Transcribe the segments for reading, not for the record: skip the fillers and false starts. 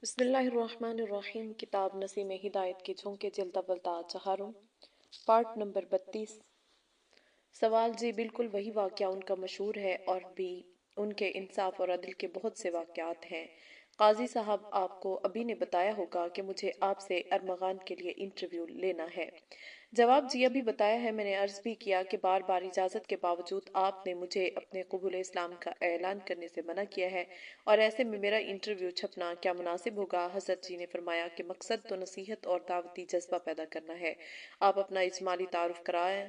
بسم اللہ الرحمن الرحیم۔ کتاب نسیم ہدایت کے جھونکے جلد اول تا چہارم، پارٹ نمبر 32۔ سوال جی بالکل وہی واقعہ ان کا مشہور ہے اور بھی ان کے انصاف اور عدل کے بہت سے واقعات ہیں۔ قاضی صاحب آپ کو ابھی نے بتایا ہوگا کہ مجھے آپ سے ارمغان کے لیے انٹرویو لینا ہے۔ جواب جی ابھی بتایا ہے۔ میں نے عرض بھی کیا کہ بار بار اجازت کے باوجود آپ نے مجھے اپنے قبول اسلام کا اعلان کرنے سے منع کیا ہے، اور ایسے میں میرا انٹرویو چھپنا کیا مناسب ہوگا؟ حضرت جی نے فرمایا کہ مقصد تو نصیحت اور دعوتی جذبہ پیدا کرنا ہے۔ آپ اپنا اجمالی تعارف کرائیں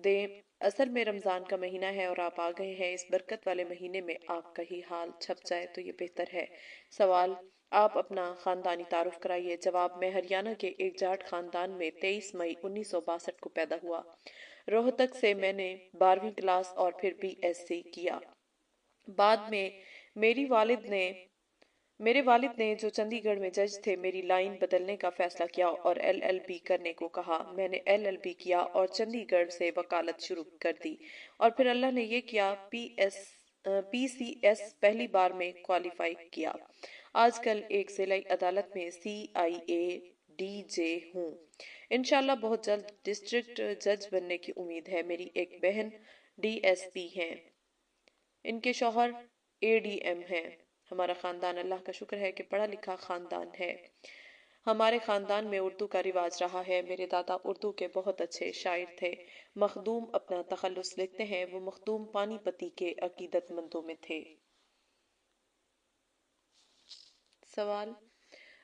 دیں۔ اصل میں رمضان کا مہینہ ہے اور آپ آ گئے ہیں۔ اس برکت والے مہینے میں آپ کا ہی حال چھپ جائے تو یہ بہتر ہے۔ سوال، آپ اپنا خاندانی تعارف کرائیے۔ جواب، میں ہریانہ کے ایک جاٹ خاندان میں 23 مئی 1962 کو پیدا ہوا۔ روہتک سے میں نے 12ویں کلاس اور پھر BSc کیا۔ بعد میں میرے والد نے جو چندی گڑھ میں جج تھے میری لائن بدلنے کا فیصلہ کیا اور LLB کرنے کو کہا۔ میں نے LLB کیا اور چندی گڑھ سے وکالت شروع کر دی، اور پھر اللہ نے یہ کیا PCS پہلی بار میں کوالیفائی کیا۔ آج کل ایک ضلعی عدالت میں CIA DJ ہوں۔ انشاءاللہ بہت جلد ڈسٹرکٹ جج بننے کی امید ہے۔ میری ایک بہن DSP ہیں، ان کے شوہر ADM ہیں۔ ہمارا خاندان اللہ کا شکر ہے کہ پڑھا لکھا خاندان ہے۔ ہمارے خاندان میں اردو کا رواج رہا ہے۔ میرے دادا اردو کے بہت اچھے شاعر تھے۔ مخدوم اپنا تخلص لکھتے ہیں، وہ مخدوم پانی پتی کے عقیدت مندوں میں تھے۔ سوال،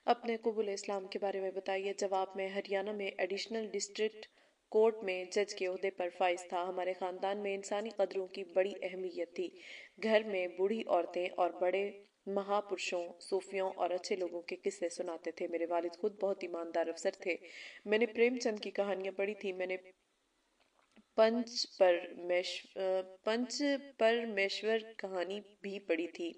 اپنے قبول اسلام کے بارے میں بتائیے۔ جواب، میں ہریانہ میں ایڈیشنل ڈسٹرکٹ کورٹ میں جج کے عہدے پر فائز تھا۔ ہمارے خاندان میں انسانی قدروں کی بڑی اہمیت تھی۔ گھر میں بوڑھی عورتیں اور بڑے مہاپرشوں، صوفیوں اور اچھے لوگوں کے قصے سناتے تھے۔ میرے والد خود بہت ایماندار افسر تھے۔ میں نے پریم چند کی کہانیاں پڑھی تھی۔ میں نے پنچ پرمیشور کہانی بھی پڑھی تھی۔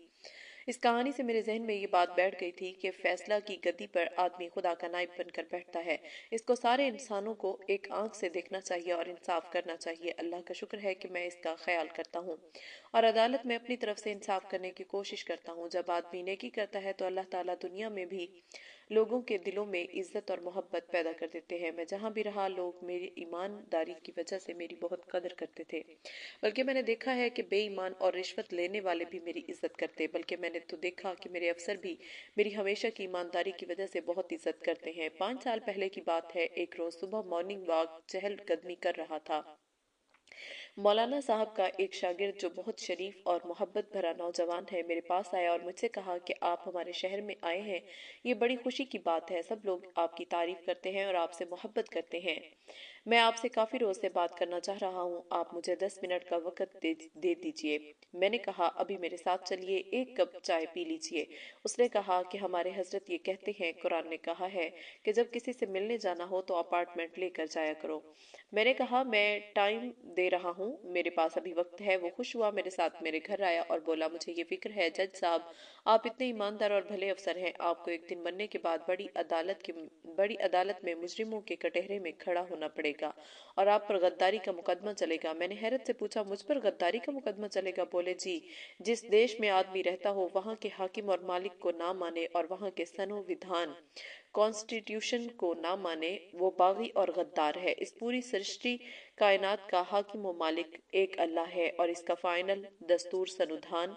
اس کہانی سے میرے ذہن میں یہ بات بیٹھ گئی تھی کہ فیصلہ کی گدی پر آدمی خدا کا نائب بن کر بیٹھتا ہے۔ اس کو سارے انسانوں کو ایک آنکھ سے دیکھنا چاہیے اور انصاف کرنا چاہیے۔ اللہ کا شکر ہے کہ میں اس کا خیال کرتا ہوں اور عدالت میں اپنی طرف سے انصاف کرنے کی کوشش کرتا ہوں۔ جب آدمی نیکی کرتا ہے تو اللہ تعالیٰ دنیا میں بھی لوگوں کے دلوں میں عزت اور محبت پیدا کر دیتے ہیں۔ میں جہاں بھی رہا لوگ میری ایمانداری کی وجہ سے میری بہت قدر کرتے تھے، بلکہ میں نے دیکھا ہے کہ بے ایمان اور رشوت لینے والے بھی میری عزت کرتے، بلکہ میں نے تو دیکھا کہ میرے افسر بھی میری ہمیشہ کی ایمانداری کی وجہ سے بہت عزت کرتے ہیں۔ 5 سال پہلے کی بات ہے، ایک روز صبح مارننگ واک چہل قدمی کر رہا تھا۔ مولانا صاحب کا ایک شاگرد جو بہت شریف اور محبت بھرا نوجوان ہے میرے پاس آیا اور مجھ سے کہا کہ آپ ہمارے شہر میں آئے ہیں، یہ بڑی خوشی کی بات ہے۔ سب لوگ آپ کی تعریف کرتے ہیں اور آپ سے محبت کرتے ہیں۔ میں آپ سے کافی روز سے بات کرنا چاہ رہا ہوں، آپ مجھے 10 منٹ کا وقت دے دیجئے۔ میں نے کہا ابھی میرے ساتھ چلیے، ایک کپ چائے پی لیجئے۔ اس نے کہا کہ ہمارے حضرت یہ کہتے ہیں، قرآن نے کہا ہے کہ جب کسی سے ملنے جانا ہو تو اپارٹمنٹ لے کر جایا کرو۔ میں نے کہا میں ٹائم دے رہا ہوں، میرے پاس ابھی وقت ہے۔ وہ خوش ہوا، میرے ساتھ میرے گھر آیا اور بولا مجھے یہ فکر ہے جج صاحب، آپ اتنے ایماندار اور بھلے افسر ہیں، آپ کو ایک دن مرنے کے بعد بڑی عدالت میں مجرموں کے کٹہرے میں کھڑا ہونا پڑے گا اور آپ پر غداری کا مقدمہ چلے گا۔ میں نے حیرت سے پوچھا مجھ پر غداری کا مقدمہ چلے گا؟ بولے جی، جس دیش میں آدمی رہتا ہو وہاں کے حاکم اور مالک کو نہ مانے اور وہاں کے سنویدھان کانسٹیٹیوشن کو نہ مانے، وہ باغی اور غدار ہے۔ اس پوری سرشٹی کائنات کا حاکم و مالک ایک اللہ ہے اور اس کا فائنل دستور سنودھان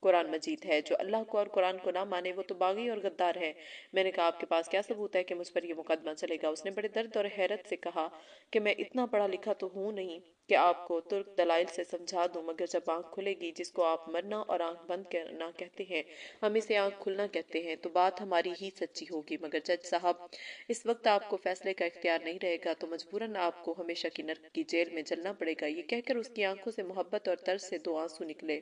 قرآن مجید ہے۔ جو اللہ کو اور قرآن کو نہ مانے وہ تو باغی اور غدار ہے۔ میں نے کہا آپ کے پاس کیا ثبوت ہے کہ مجھ پر یہ مقدمہ چلے گا؟ اس نے بڑے درد اور حیرت سے کہا کہ میں اتنا پڑھا لکھا تو ہوں نہیں کہ آپ کو ترک دلائل سے سمجھا دوں، مگر جب آنکھ کھلے گی، جس کو آپ مرنا اور آنکھ بند کرنا کہتے ہیں، ہم اسے آنکھ کھلنا کہتے ہیں، تو بات ہماری ہی سچی ہوگی۔ مگر جج صاحب، اس وقت آپ کو فیصلے کا اختیار نہیں رہے گا، تو مجبوراً آپ کو ہمیشہ کی نرک کی جیل میں جلنا پڑے گا۔ یہ کہہ کر اس کی آنکھوں سے محبت اور ترس سے 2 آنسو نکلے،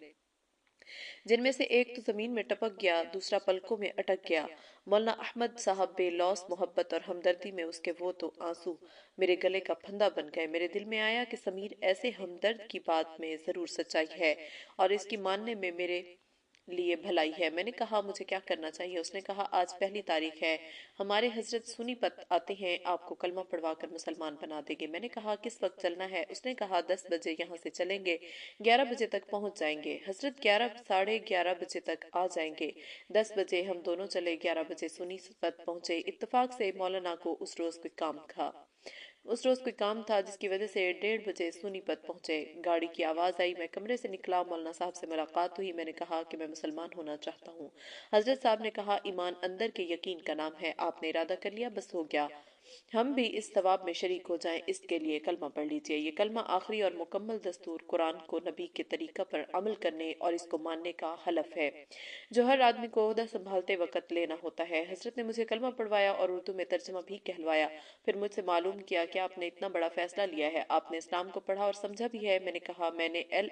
جن میں سے ایک تو زمین میں ٹپک گیا، دوسرا پلکوں میں اٹک گیا۔ مولانا احمد صاحب بے لوث محبت اور ہمدردی میں اس کے وہ 2 آنسو میرے گلے کا پھندا بن گئے۔ میرے دل میں آیا کہ سمیر ایسے ہمدرد کی بات میں ضرور سچائی ہے اور اس کی ماننے میں میرے لیے بھلائی ہے۔ میں نے کہا مجھے کیا کرنا چاہیے؟ اس نے کہا آج پہلی تاریخ ہے، ہمارے حضرت سونی پت آتے ہیں، آپ کو کلمہ پڑھوا کر مسلمان بنا دیں گے۔ میں نے کہا کس وقت چلنا ہے؟ اس نے کہا 10 بجے یہاں سے چلیں گے، 11 بجے تک پہنچ جائیں گے۔ حضرت 11 ساڑھے 11 بجے تک آ جائیں گے۔ 10 بجے ہم دونوں چلے، 11 بجے سونی پت پہنچے۔ اتفاق سے مولانا کو اس روز کوئی کام تھا، جس کی وجہ سے 1:30 بجے سونی پت پہنچے۔ گاڑی کی آواز آئی، میں کمرے سے نکلا، مولانا صاحب سے ملاقات ہوئی۔ میں نے کہا کہ میں مسلمان ہونا چاہتا ہوں۔ حضرت صاحب نے کہا ایمان اندر کے یقین کا نام ہے، آپ نے ارادہ کر لیا، بس ہو گیا، ہم بھی اس ثواب میں شریک ہو جائیں، اس کے لیے کلمہ پڑھ لیجئے۔ یہ کلمہ آخری اور مکمل دستور، قرآن کو نبی کے طریقہ پر عمل کرنے اور اس کو ماننے کا حلف ہے جو ہر آدمی کو عہدہ سنبھالتے وقت لینا ہوتا ہے۔ حضرت نے مجھے کلمہ پڑھوایا اور اردو میں ترجمہ بھی کہلوایا، پھر مجھ سے معلوم کیا کہ آپ نے اتنا بڑا فیصلہ لیا ہے، آپ نے اسلام کو پڑھا اور سمجھا بھی ہے۔ میں نے کہا میں نے ایل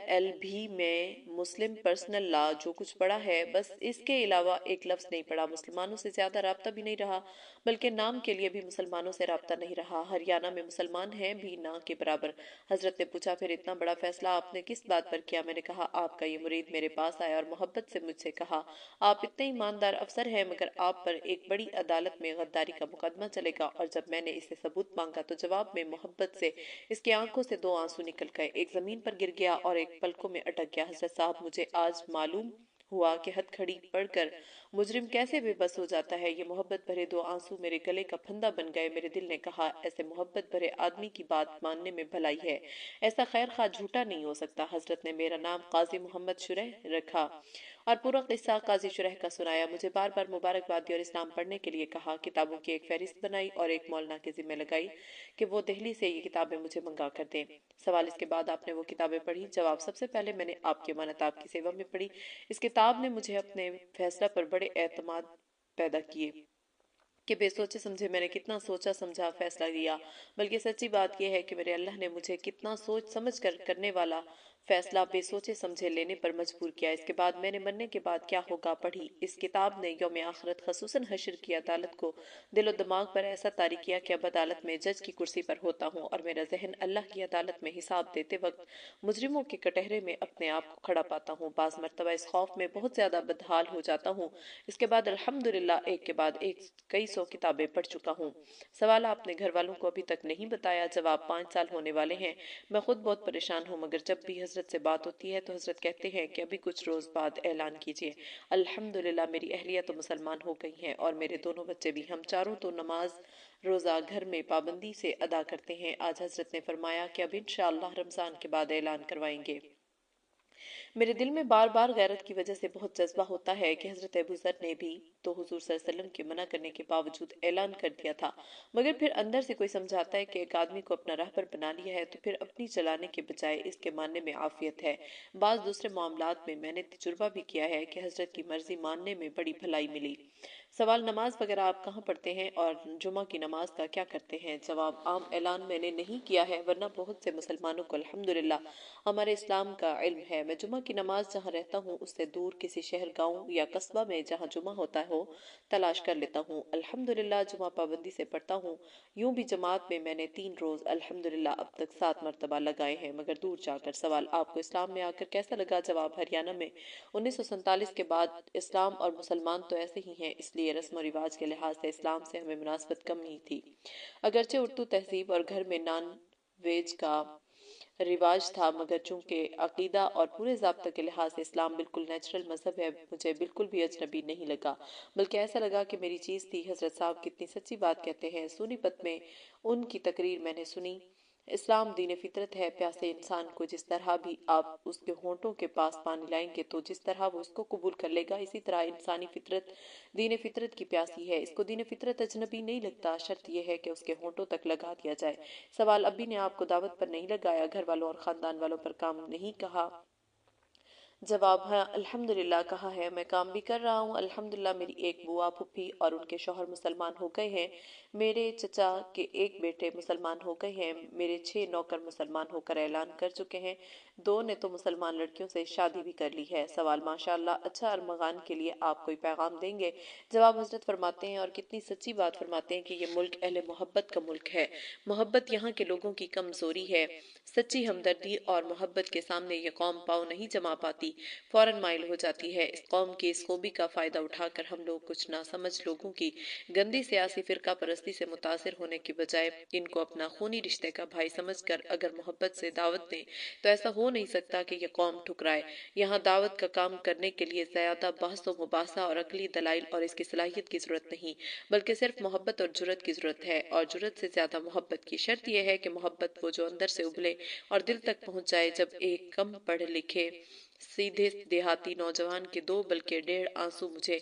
ایل بی میں مسلم پرسنل لا جو کچھ پڑھا ہے، بس اس کے علاوہ ایک لفظ نہیں پڑھا۔ مسلمانوں سے زیادہ رابطہ بھی نہیں رہا، بلکہ نام کے لیے بھی مسلمانوں سے رابطہ نہیں رہا۔ ہریانہ میں مسلمان ہیں بھی نہ کے برابر۔ حضرت نے پوچھا پھر اتنا بڑا فیصلہ آپ نے کس بات پر کیا؟ میں نے کہا آپ کا یہ مرید میرے پاس آیا اور محبت سے مجھ سے کہا آپ اتنے ایماندار افسر ہیں مگر آپ پر ایک بڑی عدالت میں غداری کا مقدمہ چلے گا، اور جب میں نے اسے ثبوت مانگا تو جواب میں محبت سے اس کی آنکھوں سے 2 آنسو نکل گئے، ایک زمین پر گر گیا اور ایک پلکوں میں اٹک گیا۔ حضرت صاحب مجھے آج معلوم ہوا کہ ہتھ کھڑی پڑھ کر مجرم کیسے بے بس ہو جاتا ہے۔ یہ محبت بھرے 2 آنسو میرے گلے کا پھندہ بن گئے۔ میرے دل نے کہا ایسے محبت بھرے آدمی کی بات ماننے میں بھلائی ہے، ایسا خیر خواہ جھوٹا نہیں ہو سکتا۔ حضرت نے میرا نام قاضی محمد شرح رکھا اور پورا قصہ قاضی شرح کا سنایا، مجھے بار بار مبارکباد دی اور اسلام پڑھنے کے لیے کہا۔ کتابوں کی ایک فہرست بنائی اور ایک مولانا کے ذمہ لگائی کہ وہ دہلی سے یہ کتابیں مجھے منگا کر دیں۔ سوال اس کے بعد آپ نے وہ کتابیں پڑھی؟ جواب سب سے پہلے میں نے آپ کی امانت آپ کی سیوا میں پڑھی۔ اس کتاب نے مجھے اپنے فیصلہ پر بڑے اعتماد پیدا کیے کہ بے سوچے سمجھے میں نے کتنا سوچا سمجھا فیصلہ لیا، بلکہ سچی بات یہ ہے کہ میرے اللہ نے مجھے کتنا سوچ سمجھ کر کرنے والا فیصلہ بے سوچے سمجھے لینے پر مجبور کیا۔ اس کے بعد میں نے مرنے کے بعد کیا ہوگا پڑھی۔ اس کتاب نے یوم آخرت خصوصاً حشر کی عدالت کو دل و دماغ پر ایسا طاری کیا کہ اب عدالت میں جج کی کرسی پر ہوتا ہوں اور میرا ذہن اللہ کی عدالت میں حساب دیتے وقت مجرموں کے کٹہرے میں اپنے آپ کو کھڑا پاتا ہوں۔ بعض مرتبہ اس خوف میں بہت زیادہ بدحال ہو جاتا ہوں۔ اس کے بعد الحمدللہ ایک کے بعد ایک کئی 100 کتابیں پڑھ چکا ہوں۔ سوال آپ نے گھر والوں کو ابھی تک نہیں بتایا؟ جواب 5 سال ہونے والے ہیں، میں خود بہت پریشان ہوں، مگر جب بھی حضرت سے بات ہوتی ہے تو حضرت کہتے ہیں کہ ابھی کچھ روز بعد اعلان کیجئے۔ الحمدللہ میری اہلیہ تو مسلمان ہو گئی ہیں اور میرے دونوں بچے بھی، ہم چاروں تو نماز روزہ گھر میں پابندی سے ادا کرتے ہیں۔ آج حضرت نے فرمایا کہ اب انشاءاللہ رمضان کے بعد اعلان کروائیں گے۔ میرے دل میں بار بار غیرت کی وجہ سے بہت جذبہ ہوتا ہے کہ حضرت ابو ذر نے بھی تو حضور صلی اللہ علیہ وسلم کے منع کرنے کے باوجود اعلان کر دیا تھا، مگر پھر اندر سے کوئی سمجھاتا ہے کہ ایک آدمی کو اپنا راہبر بنا لیا ہے تو پھر اپنی چلانے کے بجائے اس کے ماننے میں عافیت ہے۔ بعض دوسرے معاملات میں میں نے تجربہ بھی کیا ہے کہ حضرت کی مرضی ماننے میں بڑی بھلائی ملی۔ سوال نماز وغیرہ آپ کہاں پڑھتے ہیں اور جمعہ کی نماز کا کیا کرتے ہیں؟ جواب عام اعلان میں نے نہیں کیا ہے، ورنہ بہت سے مسلمانوں کو الحمدللہ ہمارے اسلام کا علم ہے۔ میں جمعہ کی نماز جہاں رہتا ہوں اس سے دور کسی شہر، گاؤں یا قصبہ میں جہاں جمعہ ہوتا ہو تلاش کر لیتا ہوں۔ الحمدللہ جمعہ پابندی سے پڑھتا ہوں۔ یوں بھی جماعت میں نے 3 روز الحمدللہ اب تک 7 مرتبہ لگائے ہیں، مگر دور جا کر۔ سوال آپ کو اسلام میں آ کر کیسا لگا؟ جواب ہریانہ میں 1947 کے بعد اسلام اور مسلمان تو ایسے ہی ہیں، اس لیے رسم و رواج کے لحاظ سے اسلام سے ہمیں مناسبت کم نہیں تھی۔ اگرچہ اردو تہذیب اور گھر میں نان ویج کا رواج تھا، مگر چونکہ عقیدہ اور پورے ضابطہ کے لحاظ سے اسلام بالکل نیچرل مذہب ہے، مجھے بالکل بھی اجنبی نہیں لگا، بلکہ ایسا لگا کہ میری چیز تھی۔ حضرت صاحب کتنی سچی بات کہتے ہیں۔ سونی پت میں ان کی تقریر میں نے سنی، اسلام دین فطرت ہے، پیاسے انسان کو جس طرح بھی آپ اس کے ہونٹوں کے پاس پانی لائیں گے تو جس طرح وہ اس کو قبول کر لے گا، اسی طرح انسانی فطرت دین فطرت کی پیاسی ہے، اس کو دین فطرت اجنبی نہیں لگتا، شرط یہ ہے کہ اس کے ہونٹوں تک لگا دیا جائے۔ سوال ابھی نے آپ کو دعوت پر نہیں لگایا، گھر والوں اور خاندان والوں پر کام نہیں کہا؟ جواب ہاں الحمدللہ کہا ہے، میں کام بھی کر رہا ہوں۔ الحمدللہ میری ایک بوا پھوپھی اور ان کے شوہر مسلمان ہو گئے ہیں، میرے چچا کے ایک بیٹے مسلمان ہو گئے ہیں، میرے 6 نوکر مسلمان ہو کر اعلان کر چکے ہیں، دو نے تو مسلمان لڑکیوں سے شادی بھی کر لی ہے۔ سوال: ماشاءاللہ، اچھا ارمغان کے لیے آپ کوئی پیغام دیں گے؟ جواب: حضرت فرماتے ہیں اور کتنی سچی بات فرماتے ہیں کہ یہ ملک اہل محبت کا ملک ہے۔ محبت یہاں کے لوگوں کی کمزوری ہے۔ سچی ہمدردی اور محبت کے سامنے یہ قوم پاؤں نہیں جما پاتی، فوراً مائل ہو جاتی ہے۔ اس قوم کی اس خوبی کا فائدہ اٹھا کر ہم لوگ کچھ ناسمجھ لوگوں کی گندی سیاسی فرقہ پرستی سے متاثر ہونے کی بجائے ان کو اپنا خونی رشتے کا بھائی سمجھ کر اگر محبت سے دعوت دیں تو ایسا ہو نہیں سکتا کہ یہ قوم ٹھکرائے۔ یہاں دعوت کا کام کرنے کے لیے زیادہ بحث و مباحثہ اور عقلی دلائل اور اس کی صلاحیت کی ضرورت نہیں، بلکہ صرف محبت اور جرأت کی ضرورت ہے، اور جرأت سے زیادہ محبت کی۔ شرط یہ ہے کہ محبت وہ جو اندر سے ابلے اور دل تک پہنچ جائے۔ جب ایک کم پڑھے لکھے سیدھے دیہاتی نوجوان کے دو بلکہ 1.5 آنسو مجھے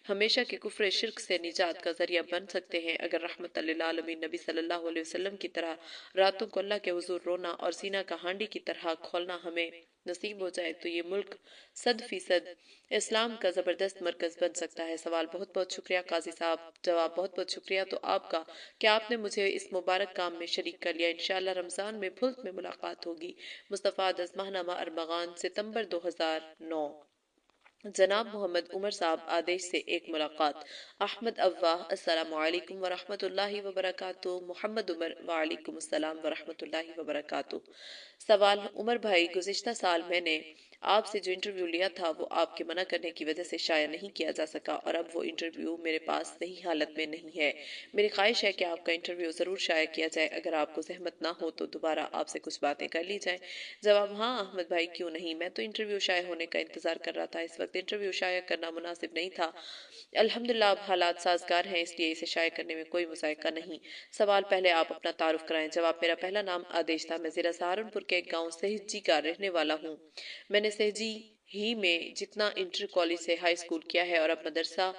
ہمیشہ کے کفر شرک سے نجات کا ذریعہ بن سکتے ہیں، اگر رحمت للعالمین نبی صلی اللہ علیہ وسلم کی طرح راتوں کو اللہ کے حضور رونا اور سینہ کا ہانڈی کی طرح کھولنا ہمیں نصیب ہو جائے تو یہ ملک 100% اسلام کا زبردست مرکز بن سکتا ہے۔ سوال: بہت بہت شکریہ قاضی صاحب۔ جواب: بہت بہت شکریہ تو آپ کا کہ آپ نے مجھے اس مبارک کام میں شریک کر لیا۔ انشاءاللہ رمضان میں بھلت میں ملاقات ہوگی۔ مصطفیٰ دز ماہنامہ ارمغان، ستمبر 2009۔ جناب محمد عمر صاحب، آدیش سے ایک ملاقات۔ احمد افواہ: السلام علیکم ورحمۃ اللہ وبرکاتہ۔ محمد عمر: وعلیکم السلام ورحمۃ اللہ وبرکاتہ۔ سوال: عمر بھائی، گزشتہ سال میں نے آپ سے جو انٹرویو لیا تھا وہ آپ کے منع کرنے کی وجہ سے شائع نہیں کیا جا سکا، اور اب وہ انٹرویو میرے پاس صحیح حالت میں نہیں ہے۔ میری خواہش ہے کہ آپ کا انٹرویو ضرور شائع کیا جائے، اگر آپ کو زحمت نہ ہو تو دوبارہ آپ سے کچھ باتیں کر لی جائیں۔ جواب: ہاں احمد بھائی، کیوں نہیں، میں تو انٹرویو شائع ہونے کا انتظار کر رہا تھا۔ اس وقت انٹرویو شائع کرنا مناسب نہیں تھا۔ الحمدللہ اب حالات سازگار ہیں، اس لیے اسے شائع کرنے میں کوئی مذائقہ نہیں۔ سوال: پہلے آپ اپنا تعارف کرائیں۔ جواب: میرا پہلا نام آدیش تھا، میں ضلع سہارنپور کے ایک گاؤں سہجی کا رہنے والا ہوں۔ میں نے سہجی ہی میں جتنا انٹر کالج سے ہائی اسکول کیا ہے اور اب مدرسہ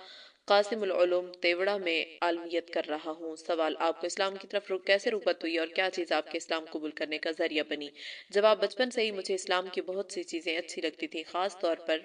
قاسم العلوم تیوڑا میں عالمیت کر رہا ہوں۔ سوال: آپ کو اسلام کی طرف کیسے رغبت ہوئی اور کیا چیز آپ کے اسلام قبول کرنے کا ذریعہ بنی؟ جواب: بچپن سے ہی مجھے اسلام کی بہت سی چیزیں اچھی لگتی تھیں، خاص طور پر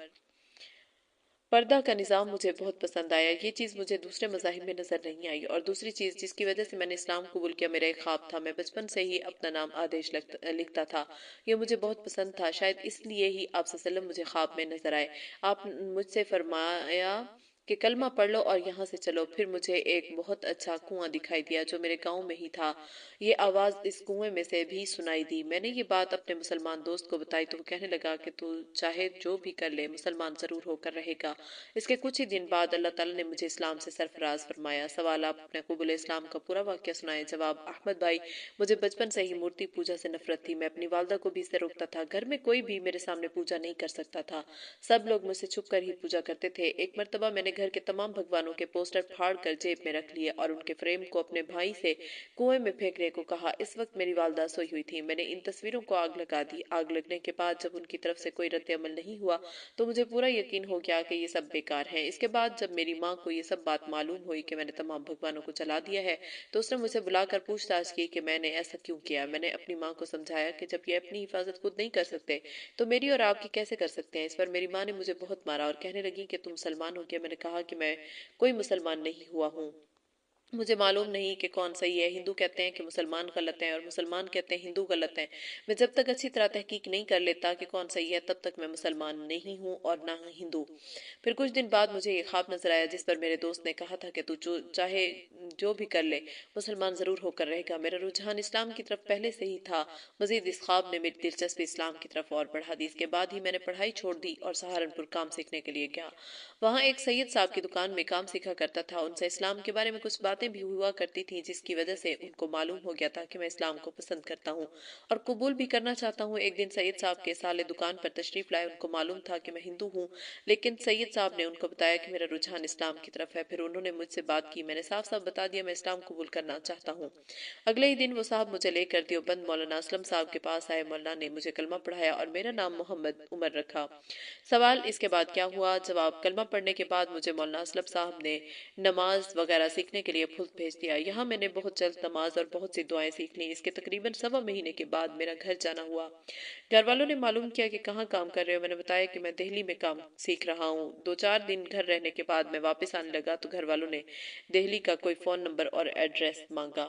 پردہ کا نظام مجھے بہت پسند آیا۔ یہ چیز مجھے دوسرے مذاہب میں نظر نہیں آئی، اور دوسری چیز جس کی وجہ سے میں نے اسلام قبول کیا میرا ایک خواب تھا۔ میں بچپن سے ہی اپنا نام آدیش لکھتا تھا، یہ مجھے بہت پسند تھا، شاید اس لیے ہی آپ صلی اللہ علیہ وسلم مجھے خواب میں نظر آئے۔ آپ مجھ سے فرمایا کہ کلمہ پڑھ لو اور یہاں سے چلو۔ پھر مجھے ایک بہت اچھا کنواں دکھائی دیا جو میرے گاؤں میں ہی تھا، یہ آواز اس کنویں میں سے بھی سنائی دی۔ میں نے یہ بات اپنے مسلمان دوست کو بتائی تو وہ کہنے لگا کہ تو چاہے جو بھی کر لے، مسلمان ضرور ہو کر رہے گا۔ اس کے کچھ ہی دن بعد اللہ تعالیٰ نے مجھے اسلام سے سرفراز فرمایا۔ سوال: آپ اپنے قبول اسلام کا پورا واقعہ سنائیں۔ جواب: احمد بھائی، مجھے بچپن سے ہی مورتی پوجا سے نفرت تھی، میں اپنی والدہ کو بھی اس سے روکتا تھا، گھر میں کوئی بھی میرے سامنے پوجا نہیں کر سکتا تھا، سب لوگ مجھ سے چھپ کر ہی پوجا کرتے تھے۔ ایک مرتبہ میں نے گھر کے تمام بھگوانوں کے پوسٹر پھاڑ کر جیب میں رکھ لیے اور ان کے فریم کو اپنے بھائی سے کنویں میں پھینکنے کو کہا۔ اس وقت میری والدہ سوئی ہوئی تھی، میں نے ان تصویروں کو آگ لگا دی۔ آگ لگنے کے بعد جب ان کی طرف سے کوئی رد عمل نہیں ہوا تو مجھے پورا یقین ہو گیا کہ یہ سب بیکار ہیں۔ اس کے بعد جب میری ماں کو یہ سب بات معلوم ہوئی کہ میں نے تمام بھگوانوں کو جلا دیا ہے تو اس نے مجھے بلا کر پوچھ تاچھ کی کہ میں نے ایسا کیوں کیا۔ میں نے اپنی ماں کو سمجھایا کہ جب یہ اپنی حفاظت خود نہیں کر سکتے تو میری اور آپ کی کیسے کر سکتے ہیں۔ اس پر میری ماں نے مجھے بہت مارا اور کہنے لگی کہ تم مسلمان ہو کیا؟ میں نے کہا کہ میں کوئی مسلمان نہیں ہوا ہوں، مجھے معلوم نہیں کہ کون صحیح ہے۔ ہندو کہتے ہیں کہ مسلمان غلط ہیں اور مسلمان کہتے ہیں ہندو غلط ہیں، میں جب تک اچھی طرح تحقیق نہیں کر لیتا کہ کون صحیح ہے تب تک میں مسلمان نہیں ہوں اور نہ ہندو۔ پھر کچھ دن بعد مجھے یہ خواب نظر آیا جس پر میرے دوست نے کہا تھا کہ تو چاہے جو بھی کر لے مسلمان ضرور ہو کر رہے گا۔ میرا رجحان اسلام کی طرف پہلے سے ہی تھا، مزید اس خواب نے میری دلچسپی اسلام کی طرف اور بڑھا دی۔ اس کے بعد ہی میں نے پڑھائی چھوڑ دی اور سہارنپور کام سیکھنے کے لیے گیا۔ وہاں ایک سید صاحب کی دکان میں کام سیکھا کرتا تھا، ان سے اسلام کے بارے میں کچھ باتیں بھی ہوا کرتی تھیں جس کی وجہ سے ان کو معلوم ہو گیا تھا کہ میں اسلام کو پسند کرتا ہوں اور قبول بھی کرنا چاہتا ہوں۔ ایک دن سید صاحب کے سالے دکان پر تشریف لائے، ان کو معلوم تھا کہ میں ہندو ہوں، لیکن سید صاحب نے ان کو بتایا کہ میرا رجحان اسلام کی طرف ہے۔ پھر انہوں نے مجھ سے بات کی، میں نے صاف صاف بتا دیا میں اسلام قبول کرنا چاہتا ہوں۔ اگلے ہی دن وہ صاحب مجھے لے کر دیوبند مولانا اسلم صاحب کے پاس آئے، مولانا نے مجھے کلمہ پڑھایا اور میرا نام محمد عمر رکھا۔ سوال: اس کے بعد کیا ہوا؟ جواب: کلمہ پڑھنے کے بعد مجھے مولانا اسلم صاحب نے نماز وغیرہ سیکھنے کے لیے بھلت بھیج دیا۔ یہاں میں نے بہت جلد نماز اور بہت سی دعائیں سیکھ لیں۔ اس کے تقریباً سوا مہینے کے بعد میرا گھر جانا ہوا۔ گھر والوں نے معلوم کیا کہ کہاں کام کر رہے ہو، میں نے بتایا کہ میں دہلی میں کام سیکھ رہا ہوں۔ 2-4 دن گھر رہنے کے بعد میں واپس آنے لگا تو گھر والوں نے دہلی کا کوئی فون نمبر اور ایڈریس مانگا۔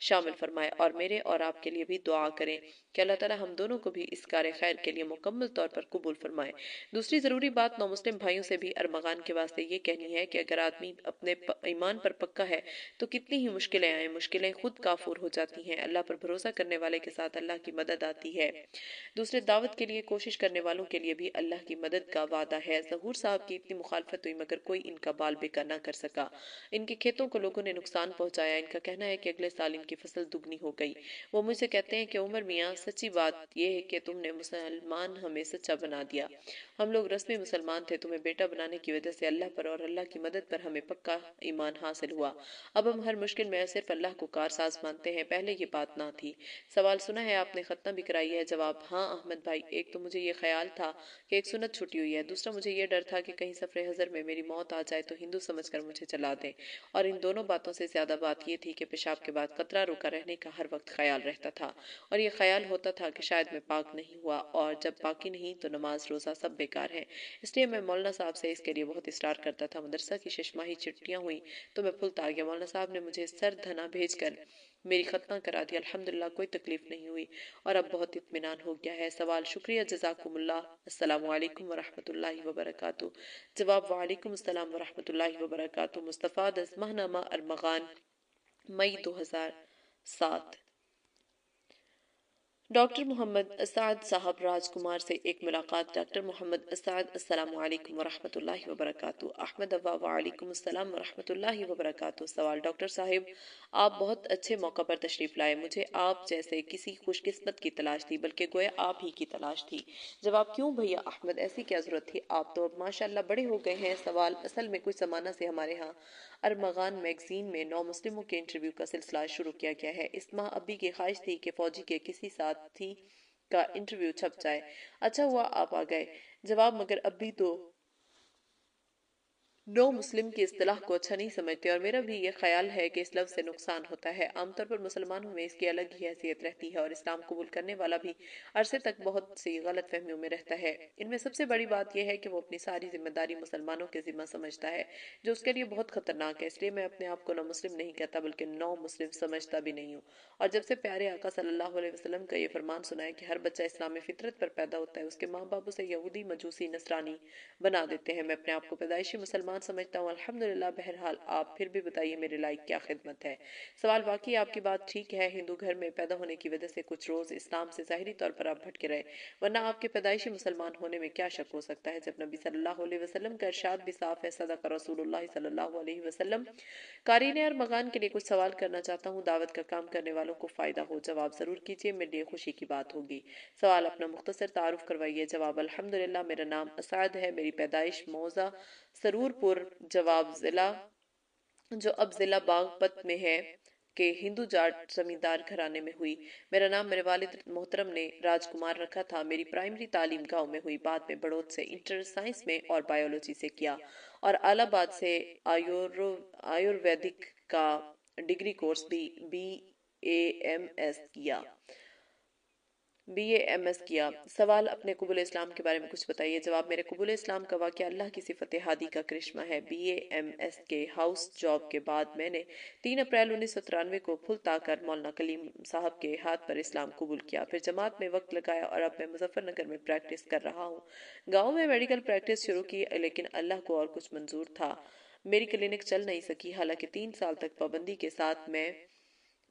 شامل فرمائے اور میرے اور آپ کے لیے بھی دعا کریں کہ اللہ تعالی ہم دونوں کو بھی اس کار خیر کے لیے مکمل طور پر قبول فرمائے۔ دوسری ضروری بات نو مسلم بھائیوں سے بھی ارمغان کے واسطے یہ کہنی ہے کہ اگر آدمی اپنے ایمان پر پکا ہے تو کتنی ہی مشکلیں آئیں، مشکلیں خود کافور ہو جاتی ہیں، اللہ پر بھروسہ کرنے والے کے ساتھ اللہ کی مدد آتی ہے۔ دوسرے دعوت کے لیے کوشش کرنے والوں کے لیے بھی اللہ کی مدد کا وعدہ ہے۔ ظہور صاحب کی اتنی مخالفت ہوئی مگر کوئی ان کا بال بیکا نہ کر سکا۔ ان کے کھیتوں کو لوگوں نے نقصان پہنچایا۔ ان کا کہنا ہے کہ اگلے سال ان کی فصل دگنی ہو گئی۔ وہ مجھ سے کہتے ہیں کہ عمر میاں سچی بات یہ ہے کہ تم نے مسلمان ہمیں سچا بنا دیا۔ ہم لوگ رسمی مسلمان تھے، تمہیں بیٹا بنانے کی وجہ سے اللہ پر اور اللہ کی مدد پر ہمیں پکا ایمان حاصل ہوا۔ اب ہم ہر مشکل میں صرف اللہ کو کارساز مانتے ہیں، پہلے یہ بات نہ تھی۔ سوال سنا ہے آپ نے، ختنہ بھی کرائی ہے؟ جواب: ہاں احمد بھائی، ایک تو مجھے یہ خیال تھا کہ ایک سنت چھٹی ہوئی ہے، دوسرا مجھے یہ ڈر تھا کہ کہیں سفر حضر میں میری موت آ جائے تو ہندو سمجھ کر مجھے چلا دیں، اور ان دونوں باتوں سے زیادہ بات یہ تھی کہ پیشاب کے بعد قطرہ روکا رہنے کا ہر وقت خیال رہتا تھا، اور یہ خیال ہوتا تھا کہ شاید میں پاک نہیں ہوا، اور جب پاکی نہیں تو نماز روزہ سب بیکار ہے۔ اس لیے میں مولانا صاحب سے اس کے لیے بہت اصرار کرتا تھا۔ مدرسہ کی ششماہی چھٹیاں ہوئیں تو میں پھلتا گیا۔ مولانا صاحب نے مجھے سر دھنا بھیج کر میری ختنہ کرا دیا۔ الحمدللہ کوئی تکلیف نہیں ہوئی اور اب بہت اطمینان ہو گیا ہے۔ سوال: شکریہ، جزاکم اللہ، السلام علیکم ورحمۃ اللہ وبرکاتہ۔ جواب: وعلیکم السلام ورحمۃ اللہ وبرکاتہ۔ مصطفیٰ دز ماہنامہ ارمغان، مئی 2007۔ ڈاکٹر محمد اسعد صاحب راج کمار سے ایک ملاقات۔ ڈاکٹر محمد اسعد: السلام علیکم ورحمۃ اللہ وبرکاتہ۔ احمد ابا: وعلیکم السلام ورحمۃ اللہ وبرکاتہ۔ سوال: ڈاکٹر صاحب، آپ بہت اچھے موقع پر تشریف لائے، مجھے آپ جیسے کسی خوش قسمت کی تلاش تھی، بلکہ گویا آپ ہی کی تلاش تھی۔ جواب: کیوں بھیا احمد، ایسی کیا ضرورت تھی، آپ تو اب ماشاءاللہ بڑے ہو گئے ہیں۔ سوال: اصل میں کچھ زمانہ سے ہمارے ہاں ارمغان میگزین میں نو مسلموں کے انٹرویو کا سلسلہ شروع کیا گیا ہے۔ اس ماہ ابی کی خواہش تھی کہ فوجی کے کسی ساتھی کا انٹرویو چھپ جائے۔ اچھا ہوا آپ آ گئے۔ جواب: مگر ابی تو نو مسلم کی اصطلاح کو اچھا نہیں سمجھتے، اور میرا بھی یہ خیال ہے کہ اس لفظ سے نقصان ہوتا ہے۔ عام طور پر مسلمانوں میں اس کی الگ ہی حیثیت رہتی ہے، اور اسلام قبول کرنے والا بھی عرصے تک بہت سی غلط فہمیوں میں رہتا ہے۔ ان میں سب سے بڑی بات یہ ہے کہ وہ اپنی ساری ذمہ داری مسلمانوں کے ذمہ سمجھتا ہے، جو اس کے لیے بہت خطرناک ہے۔ اس لیے میں اپنے آپ کو نو مسلم نہیں کہتا بلکہ نو مسلم سمجھتا بھی نہیں ہوں۔ اور جب سے پیارے آقا صلی اللہ علیہ وسلم کا یہ فرمان سنا ہے کہ ہر بچہ اسلام فطرت پر پیدا ہوتا ہے، اس کے ماں باپ اسے یہودی، مجوسی، نصرانی بنا دیتے ہیں، میں اپنے آپ کو پیدائشی مسلمان سمجھتا ہوں، الحمدللہ۔ بہرحال آپ پھر بھی بتائیے میرے لائق کیا خدمت ہے۔ سوال: واقعی آپ کی بات ٹھیک ہے، ہندو گھر میں پیدا ہونے کی وجہ سے کچھ روز اسلام سے ظاہری طور پر آپ بھٹکے رہے، ورنہ آپ کے پیدائشی مسلمان ہونے میں کیا شک ہو سکتا ہے، جب نبی صلی اللہ علیہ وسلم کا ارشاد بھی صاف ہے، صدق رسول اللہ صلی اللہ علیہ وسلم۔ قارئین ارمغان کے لیے کچھ سوال کرنا چاہتا ہوں، دعوت کا کام کرنے والوں کو فائدہ ہو۔ جواب ضرور کیجیے، میرے لیے خوشی کی بات ہوگی۔ سوال: اپنا مختصر تعارف کروائیے۔ جواب: الحمدللہ، میرا نام اسعد ہے، میری پیدائش موضع سرور پور، جواب ضلع، جو اب ضلع باغپت میں ہے، کہ ہندو جاٹ زمیندار گھرانے میں ہوئی۔ میرا نام میرے والد محترم نے راج کمار رکھا تھا۔ میری پرائمری تعلیم گاؤں میں ہوئی، بعد میں بڑوت سے انٹر سائنس میں اور بائیولوجی سے کیا، اور آل آباد سے آیورویدک کا ڈگری کورس بھی بی اے ایم ایس کیا۔ سوال: اپنے قبول اسلام کے بارے میں کچھ بتائیے۔ جواب: میرے قبول اسلام کا واقعہ اللہ کی صفت ہادی کا کرشمہ ہے۔ بی اے ایم ایس کے ہاؤس جاب کے بعد میں نے 3 اپریل 1993 کو پھلتا کر مولانا کلیم صاحب کے ہاتھ پر اسلام قبول کیا، پھر جماعت میں وقت لگایا، اور اب میں مظفر نگر میں پریکٹس کر رہا ہوں۔ گاؤں میں میڈیکل پریکٹس شروع کی، لیکن اللہ کو اور کچھ منظور تھا، میری کلینک چل نہیں سکی، حالانکہ 3 سال تک پابندی کے ساتھ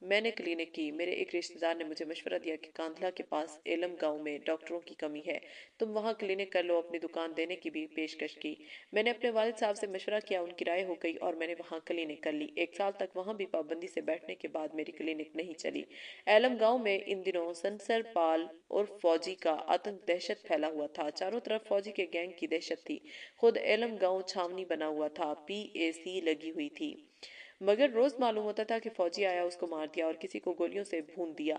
میں نے کلینک کی۔ میرے ایک رشتہ دار نے مجھے مشورہ دیا کہ کاندھلہ کے پاس ایلم گاؤں میں ڈاکٹروں کی کمی ہے، تم وہاں کلینک کر لو، اپنی دکان دینے کی بھی پیشکش کی۔ میں نے اپنے والد صاحب سے مشورہ کیا، ان کی رائے ہو گئی، اور میں نے وہاں کلینک کر لی۔ 1 سال تک وہاں بھی پابندی سے بیٹھنے کے بعد میری کلینک نہیں چلی۔ ایلم گاؤں میں ان دنوں سنسر پال عرف فوجی کا آتنک دہشت پھیلا ہوا تھا، چاروں طرف فوجی کے گینگ کی دہشت تھی۔ خود ایلم گاؤں چھاونی بنا ہوا تھا، پی اے سی لگی ہوئی تھی، مگر روز معلوم ہوتا تھا کہ فوجی آیا، اس کو مار دیا اور کسی کو گولیوں سے بھون دیا۔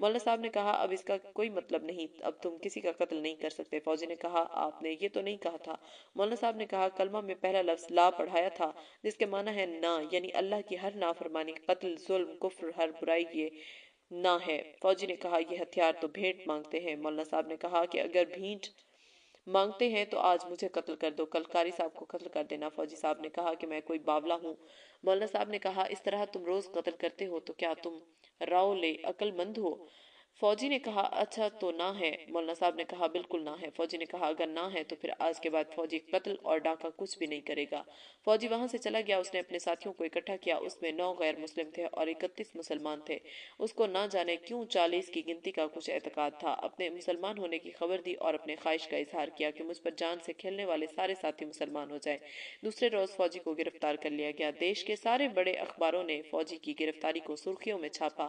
مولانا صاحب نے کہا اب اس کا کوئی مطلب نہیں، اب تم کسی کا قتل نہیں کر سکتے۔ فوجی نے کہا آپ نے یہ تو نہیں کہا تھا۔ مولانا صاحب نے کہا کلمہ میں پہلا لفظ لا پڑھایا تھا جس کے معنی ہے نہ، یعنی اللہ کی ہر نافرمانی، قتل، ظلم، کفر، ہر برائی یہ نہ ہے۔ فوجی نے کہا یہ ہتھیار تو بھیٹ مانگتے ہیں۔ مولانا صاحب نے کہا کہ اگر بھیٹ مانگتے ہیں تو آج مجھے قتل کر دو، کل قاری صاحب کو قتل کر دینا۔ فوجی صاحب نے کہا کہ میں کوئی باولا ہوں؟ مولانا صاحب نے کہا اس طرح تم روز قتل کرتے ہو تو کیا تم راولے عقل مند ہو؟ فوجی نے کہا اچھا تو نہ ہے؟ مولانا صاحب نے کہا بالکل نہ ہے۔ فوجی نے کہا اگر نہ ہے تو پھر آج کے بعد فوجی قتل اور ڈاکہ کچھ بھی نہیں کرے گا۔ فوجی وہاں سے چلا گیا۔ اس نے اپنے ساتھیوں کو اکٹھا کیا، اس میں 9 غیر مسلم تھے اور 31 مسلمان تھے۔ اس کو نہ جانے کیوں 40 کی گنتی کا کچھ اعتقاد تھا۔ اپنے مسلمان ہونے کی خبر دی اور اپنے خواہش کا اظہار کیا کہ مجھ پر جان سے کھیلنے والے سارے ساتھی مسلمان ہو جائیں۔ دوسرے روز فوجی کو گرفتار کر لیا گیا۔ دیش کے سارے بڑے اخباروں نے فوجی کی گرفتاری کو سرخیوں میں چھاپا۔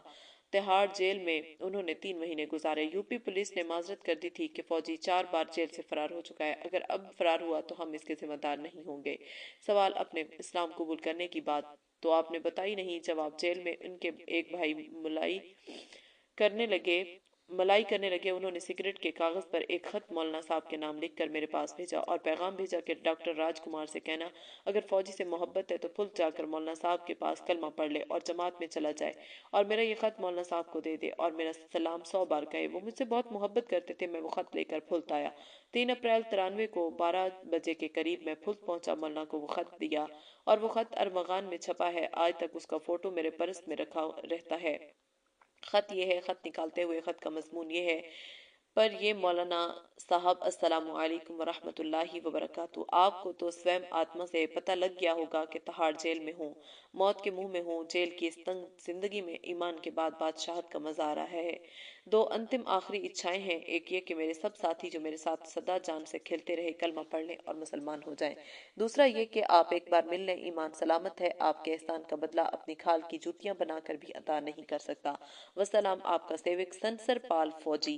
تہاڑ جیل میں انہوں نے 3 مہینے گزارے۔ یوپی پولیس نے معذرت کر دی تھی کہ فوجی 4 بار جیل سے فرار ہو چکا ہے، اگر اب فرار ہوا تو ہم اس کے ذمہ دار نہیں ہوں گے۔ سوال اپنے اسلام قبول کرنے کی بات تو آپ نے بتائی نہیں۔ جواب جیل میں ان کے ایک بھائی ملائی کرنے لگے، انہوں نے سگریٹ کے کاغذ پر ایک خط مولانا صاحب کے نام لکھ کر میرے پاس بھیجا اور پیغام بھیجا کہ ڈاکٹر راج کمار سے کہنا اگر فوجی سے محبت ہے تو پھل جا کر مولانا صاحب کے پاس کلمہ پڑھ لے اور جماعت میں چلا جائے، اور میرا یہ خط مولانا صاحب کو دے دے اور میرا سلام 100 بار کہے۔ وہ مجھ سے بہت محبت کرتے تھے۔ میں وہ خط لے کر پھلت آیا۔ 3 اپریل 93 کو 12 بجے کے قریب میں پھلت پہنچا، مولانا کو وہ خط دیا اور وہ خط ارمغان میں چھپا ہے، آج تک اس کا فوٹو میرے پرس میں رکھا رہتا ہے۔ خط یہ ہے، خط نکالتے ہوئے خط کا مضمون یہ ہے پر یہ مولانا صاحب السلام علیکم ورحمۃ اللہ وبرکاتہ، آپ کو تو سویم آتما سے پتہ لگ گیا ہوگا کہ تہاڑ جیل میں ہوں، موت کے منہ میں ہوں، جیل کی اس تنگ زندگی میں ایمان کے بعد بادشاہت کا مزہ آ رہا ہے۔ 2 انتم آخری اچھائیں ہیں، ایک یہ کہ میرے سب ساتھی جو میرے ساتھ سدا جان سے کھیلتے رہے کلمہ پڑھ لیں اور مسلمان ہو جائیں، دوسرا یہ کہ آپ ایک بار مل لیں، ایمان سلامت ہے، آپ کے احسان کا بدلہ اپنی کھال کی جوتیاں بنا کر بھی عطا نہیں کر سکتا۔ وسلام، آپ کا سیوک سنسر پال فوجی۔